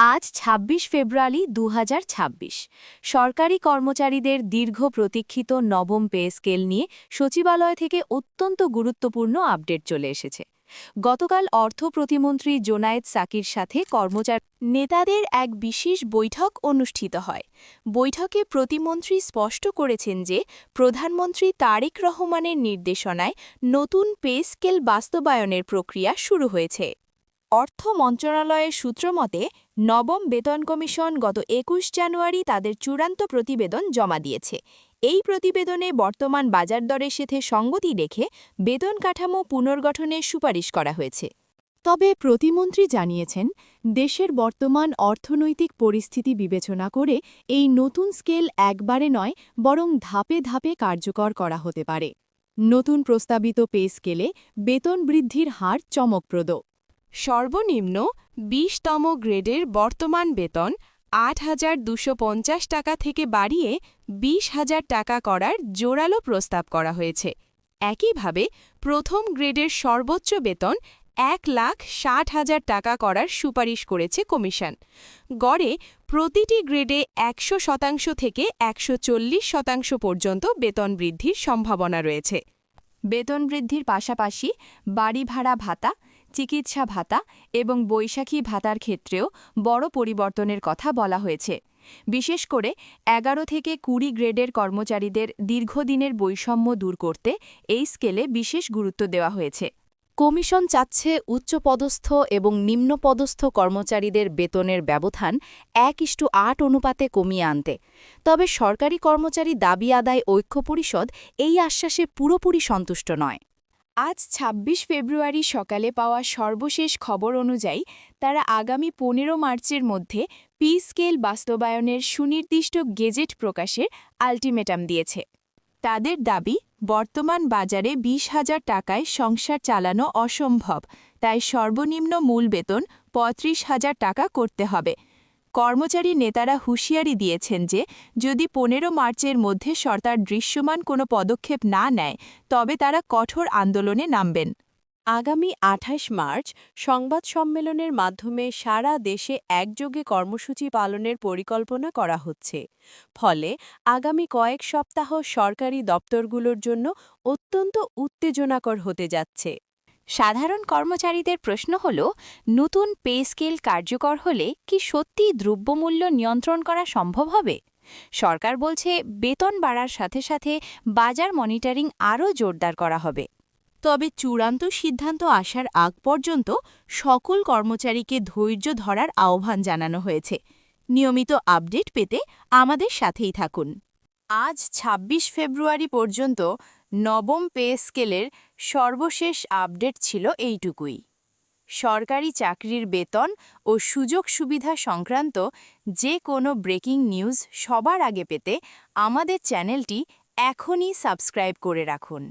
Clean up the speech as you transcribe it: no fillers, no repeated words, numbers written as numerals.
আজ ২৬ ফেব্রুয়ারি ২০২৬ সরকারি কর্মচারীদের দীর্ঘ প্রতীক্ষিত নবম পে স্কেল নিয়ে সচিবালয় থেকে অত্যন্ত গুরুত্বপূর্ণ আপডেট চলে এসেছে। গতকাল অর্থ প্রতিমন্ত্রী জোনায়েদ সাকির সাথে কর্মচারী নেতাদের এক বিশেষ বৈঠক অনুষ্ঠিত হয়। বৈঠকে প্রতিমন্ত্রী স্পষ্ট করেছেন যে প্রধানমন্ত্রী তারেক রহমানের নির্দেশনায় নতুন পে স্কেল বাস্তবায়নের প্রক্রিয়া শুরু হয়েছে। অর্থ মন্ত্রণালয়ের সূত্র মতে নবম বেতন কমিশন গত ২১ জানুয়ারি তাদের চূড়ান্ত প্রতিবেদন জমা দিয়েছে। এই প্রতিবেদনে বর্তমান বাজার দরের সাথে সঙ্গতি রেখে বেতন কাঠামো পুনর্গঠনের সুপারিশ করা হয়েছে। তবে প্রতিমন্ত্রী জানিয়েছেন, দেশের বর্তমান অর্থনৈতিক পরিস্থিতি বিবেচনা করে এই নতুন স্কেল একবারে নয়, বরং ধাপে ধাপে কার্যকর করা হতে পারে। নতুন প্রস্তাবিত পে স্কেলে বেতন বৃদ্ধির হার চমকপ্রদ। সর্বনিম্ন ২০তম গ্রেডের বর্তমান বেতন ৮,২৫০ টাকা থেকে বাড়িয়ে ২০,০০০ টাকা করার জোরালো প্রস্তাব করা হয়েছে। একইভাবে প্রথম গ্রেডের সর্বোচ্চ বেতন ১,৬০,০০০ টাকা করার সুপারিশ করেছে কমিশন। গড়ে প্রতিটি গ্রেডে ১০০% থেকে ১৪০% পর্যন্ত বেতন বৃদ্ধির সম্ভাবনা রয়েছে। বেতন বৃদ্ধির পাশাপাশি বাড়ি ভাড়া ভাতা, চিকিৎসা ভাতা এবং বৈশাখী ভাতার ক্ষেত্রেও বড় পরিবর্তনের কথা বলা হয়েছে। বিশেষ করে ১১ থেকে ২০ গ্রেডের কর্মচারীদের দীর্ঘদিনের বৈষম্য দূর করতে এই স্কেলে বিশেষ গুরুত্ব দেওয়া হয়েছে। কমিশন চাচ্ছে উচ্চপদস্থ এবং নিম্নপদস্থ কর্মচারীদের বেতনের ব্যবধান ১:৮ অনুপাতে কমিয়ে আনতে। তবে সরকারি কর্মচারী দাবি আদায় ঐক্য পরিষদ এই আশ্বাসে পুরোপুরি সন্তুষ্ট নয়। আজ ২৬ ফেব্রুয়ারি সকালে পাওয়া সর্বশেষ খবর অনুযায়ী তারা আগামী ১৫ মার্চের মধ্যে পে স্কেল বাস্তবায়নের সুনির্দিষ্ট গেজেট প্রকাশের আলটিমেটাম দিয়েছে। তাদের দাবি, বর্তমান বাজারে ২০,০০০ টাকায় সংসার চালানো অসম্ভব, তাই সর্বনিম্ন মূল বেতন ৩৫,০০০ টাকা করতে হবে। কর্মচারী নেতারা হুঁশিয়ারি দিয়েছেন যে যদি ১৫ মার্চের মধ্যে সরকার দৃশ্যমান কোনো পদক্ষেপ না নেয়, তবে তারা কঠোর আন্দোলনে নামবেন। আগামী ২৮ মার্চ সংবাদ সম্মেলনের মাধ্যমে সারা দেশে একযোগে কর্মসূচি পালনের পরিকল্পনা করা হচ্ছে। ফলে আগামী কয়েক সপ্তাহ সরকারি দপ্তরগুলোর জন্য অত্যন্ত উত্তেজনাকর হতে যাচ্ছে। সাধারণ কর্মচারীদের প্রশ্ন হল, নতুন পে স্কেল কার্যকর হলে কি সত্যিই দ্রব্যমূল্য নিয়ন্ত্রণ করা সম্ভব হবে? সরকার বলছে বেতন বাড়ার সাথে সাথে বাজার মনিটরিং আরও জোরদার করা হবে। তবে চূড়ান্ত সিদ্ধান্ত আসার আগ পর্যন্ত সকল কর্মচারীকে ধৈর্য ধরার আহ্বান জানানো হয়েছে। নিয়মিত আপডেট পেতে আমাদের সাথেই থাকুন। আজ ২৬ ফেব্রুয়ারি পর্যন্ত নবম পে স্কেলের সর্বশেষ আপডেট ছিল এইটুকুই। সরকারি চাকরির বেতন ও সুযোগ সুবিধা সংক্রান্ত যে কোনো ব্রেকিং নিউজ সবার আগে পেতে আমাদের চ্যানেলটি এখনই সাবস্ক্রাইব করে রাখুন।